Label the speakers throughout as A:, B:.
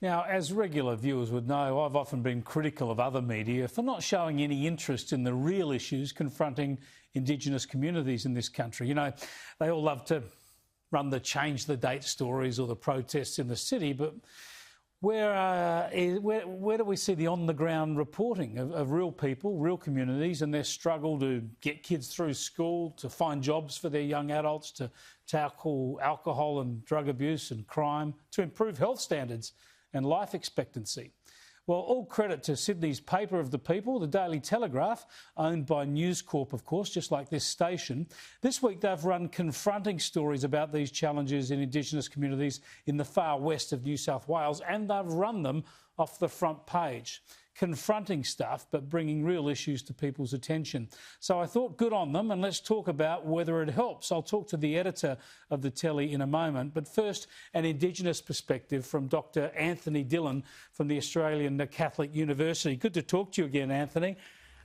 A: Now, as regular viewers would know, I've often been critical of other media for not showing any interest in the real issues confronting Indigenous communities in this country. You know, they all love to run the change the date stories or the protests in the city, but where do we see the on-the-ground reporting of real people, real communities, and their struggle to get kids through school, to find jobs for their young adults, to tackle alcohol and drug abuse and crime, to improve health standards and life expectancy? Well, all credit to Sydney's paper of the people, the Daily Telegraph, owned by News Corp, of course, just like this station. This week they've run confronting stories about these challenges in Indigenous communities in the far west of New South Wales, and they've run them off the front page. Confronting stuff, but bringing real issues to people's attention. So I thought, good on them, and let's talk about whether it helps. I'll talk to the editor of the Telly in a moment, but first, an Indigenous perspective from Dr. Anthony Dillon from the Australian Catholic University. Good to talk to you again, Anthony.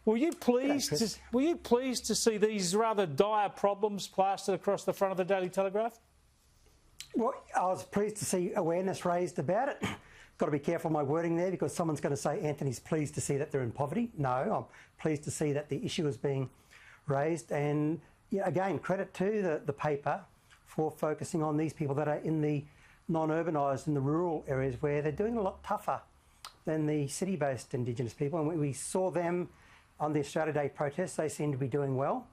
A: Were you pleased to see these rather dire problems plastered across the front of the Daily Telegraph?
B: Well, I was pleased to see awareness raised about it. Got to be careful my wording there, because someone's going to say Anthony's pleased to see that they're in poverty. No, I'm pleased to see that the issue is being raised. And again, credit to the paper for focusing on these people that are in the non-urbanised, in the rural areas, where they're doing a lot tougher than the city-based Indigenous people. And we saw them on the Australia Day protests. They seem to be doing well.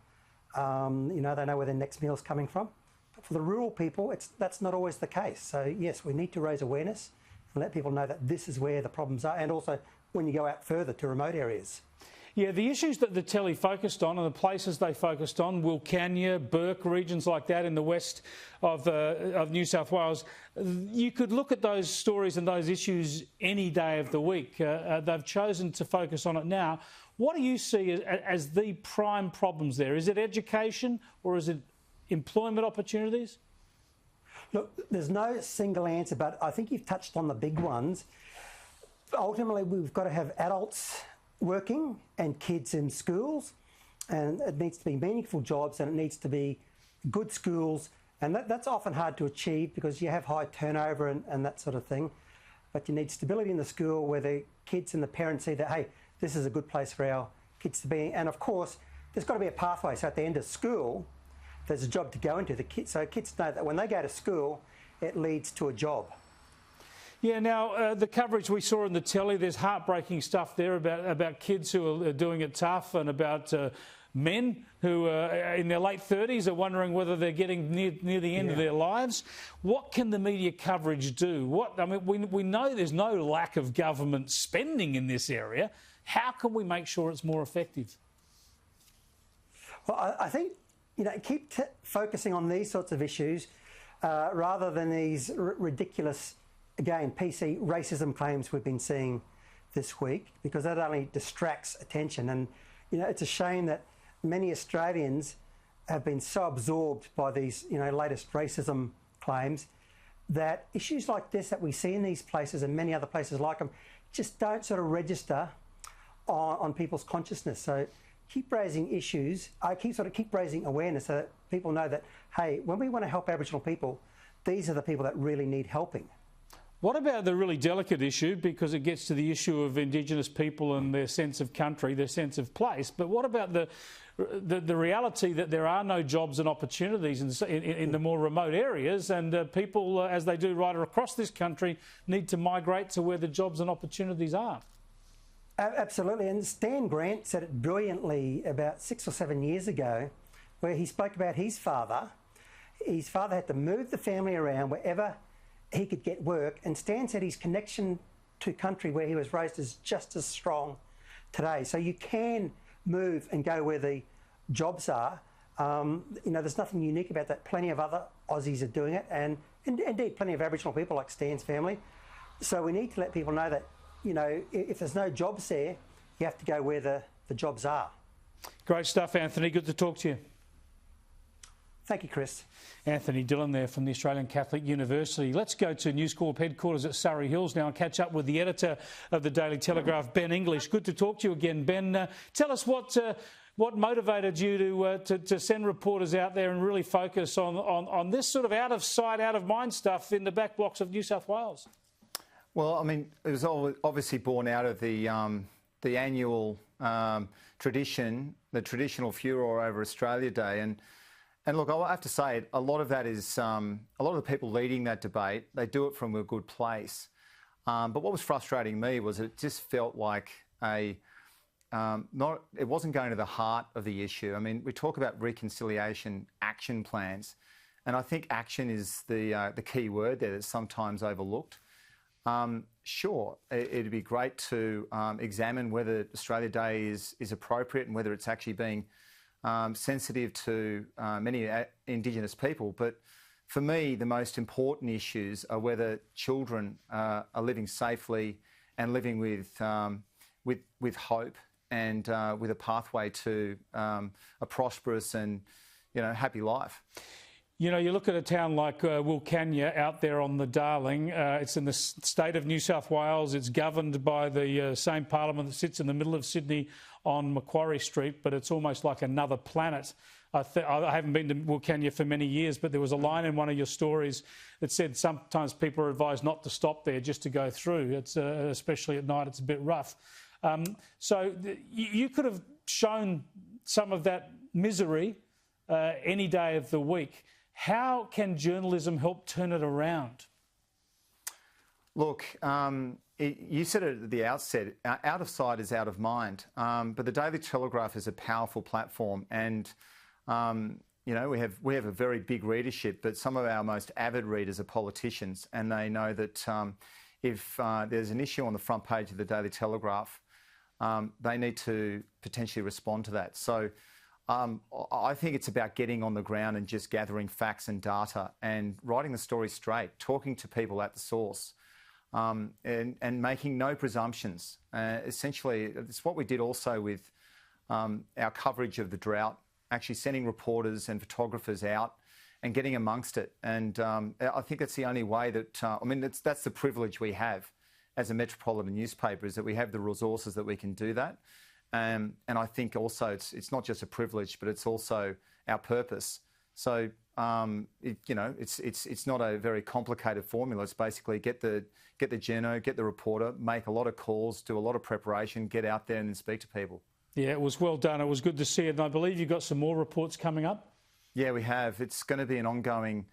B: They know where their next meal's coming from. But for the rural people, that's not always the case. So yes, we need to raise awareness and let people know that this is where the problems are, and also when you go out further to remote areas.
A: Yeah, the issues that the Telly focused on and the places they focused on, Wilcannia, Bourke, regions like that in the west of New South Wales, you could look at those stories and those issues any day of the week. They've chosen to focus on it now. What do you see as the prime problems there? Is it education or is it employment opportunities?
B: Look, there's no single answer, but I think you've touched on the big ones. Ultimately, we've got to have adults working and kids in schools, and it needs to be meaningful jobs, and it needs to be good schools, and that's often hard to achieve because you have high turnover and that sort of thing. But you need stability in the school where the kids and the parents see that, hey, this is a good place for our kids to be. And of course, there's got to be a pathway. So at the end of school, there's a job to go into. So kids know that when they go to school, it leads to a job.
A: Yeah, now, the coverage we saw in the Telly, there's heartbreaking stuff there about kids who are doing it tough, and about men who are in their late 30s are wondering whether they're getting near the end of their lives. What can the media coverage do? We know there's no lack of government spending in this area. How can we make sure it's more effective?
B: Well, I think keep focusing on these sorts of issues rather than these ridiculous, again, PC racism claims we've been seeing this week, because that only distracts attention. And, it's a shame that many Australians have been so absorbed by these, latest racism claims that issues like this that we see in these places and many other places like them just don't sort of register on people's consciousness. So keep raising issues. Keep raising awareness so that people know that, hey, when we want to help Aboriginal people, these are the people that really need helping.
A: What about the really delicate issue, because it gets to the issue of Indigenous people and their sense of country, their sense of place, but what about the reality that there are no jobs and opportunities in the more remote areas, and people, as they do right across this country, need to migrate to where the jobs and opportunities are?
B: Absolutely, and Stan Grant said it brilliantly about 6 or 7 years ago, where he spoke about his father. His father had to move the family around wherever he could get work, and Stan said his connection to country where he was raised is just as strong today. So you can move and go where the jobs are. There's nothing unique about that. Plenty of other Aussies are doing it, and indeed plenty of Aboriginal people like Stan's family. So we need to let people know that, if there's no jobs there, you have to go where the jobs are.
A: Great stuff, Anthony. Good to talk to you.
B: Thank you, Chris.
A: Anthony Dillon there from the Australian Catholic University. Let's go to News Corp headquarters at Surrey Hills now and catch up with the editor of the Daily Telegraph, Ben English. Good to talk to you again, Ben. Tell us what motivated you to send reporters out there and really focus on this sort of out of sight, out of mind stuff in the back blocks of New South Wales.
C: Well, I mean, it was obviously born out of the annual tradition, the traditional furore over Australia Day, and look, I have to say, a lot of that is a lot of the people leading that debate. They do it from a good place, but what was frustrating me was it just felt like it wasn't going to the heart of the issue. I mean, we talk about reconciliation action plans, and I think action is the key word there that's sometimes overlooked. Sure, it'd be great to examine whether Australia Day is appropriate and whether it's actually being sensitive to many Indigenous people. But for me, the most important issues are whether children are living safely and living with hope and with a pathway to a prosperous and happy life.
A: You know, you look at a town like Wilcannia out there on the Darling. It's in the state of New South Wales. It's governed by the same parliament that sits in the middle of Sydney on Macquarie Street, but it's almost like another planet. I haven't been to Wilcannia for many years, but there was a line in one of your stories that said sometimes people are advised not to stop there, just to go through. It's especially at night, it's a bit rough. So you could have shown some of that misery any day of the week. How can journalism help turn it around?
C: Look, you said it at the outset, out of sight is out of mind. But the Daily Telegraph is a powerful platform, and we have a very big readership, but some of our most avid readers are politicians, and they know that if there's an issue on the front page of the Daily Telegraph, they need to potentially respond to that. So I think it's about getting on the ground and just gathering facts and data and writing the story straight, talking to people at the source, and making no presumptions. Essentially, it's what we did also with our coverage of the drought, actually sending reporters and photographers out and getting amongst it. And I think that's the only way that, that's the privilege we have as a metropolitan newspaper, is that we have the resources that we can do that. And I think also it's not just a privilege, but it's also our purpose. So it's not a very complicated formula. It's basically get the journo, get the reporter, make a lot of calls, do a lot of preparation, get out there and then speak to people. Yeah,
A: it was well done. It was good to see it. And I believe you've got some more reports coming up.
C: Yeah, we have. It's going to be an ongoing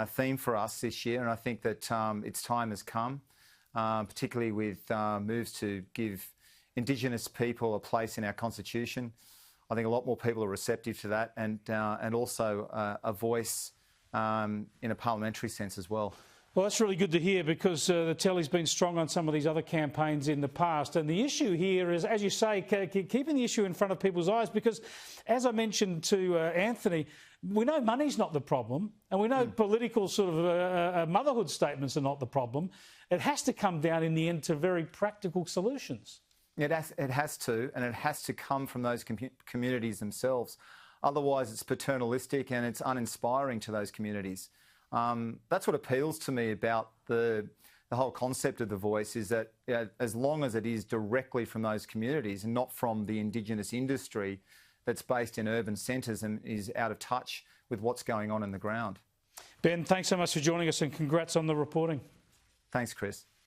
C: theme for us this year, and I think that its time has come, particularly with moves to give Indigenous people a place in our constitution. I think a lot more people are receptive to that, and also a voice in a parliamentary sense as well.
A: Well, that's really good to hear, because the Telly's been strong on some of these other campaigns in the past. And the issue here is, as you say, keeping the issue in front of people's eyes, because, as I mentioned to Anthony, we know money's not the problem, and we know political sort of motherhood statements are not the problem. It has to come down in the end to very practical solutions.
C: It has to, and it has to come from those communities themselves. Otherwise, it's paternalistic and it's uninspiring to those communities. That's what appeals to me about the whole concept of The Voice, is that as long as it is directly from those communities and not from the Indigenous industry that's based in urban centres and is out of touch with what's going on in the ground.
A: Ben, thanks so much for joining us, and congrats on the reporting.
C: Thanks, Chris.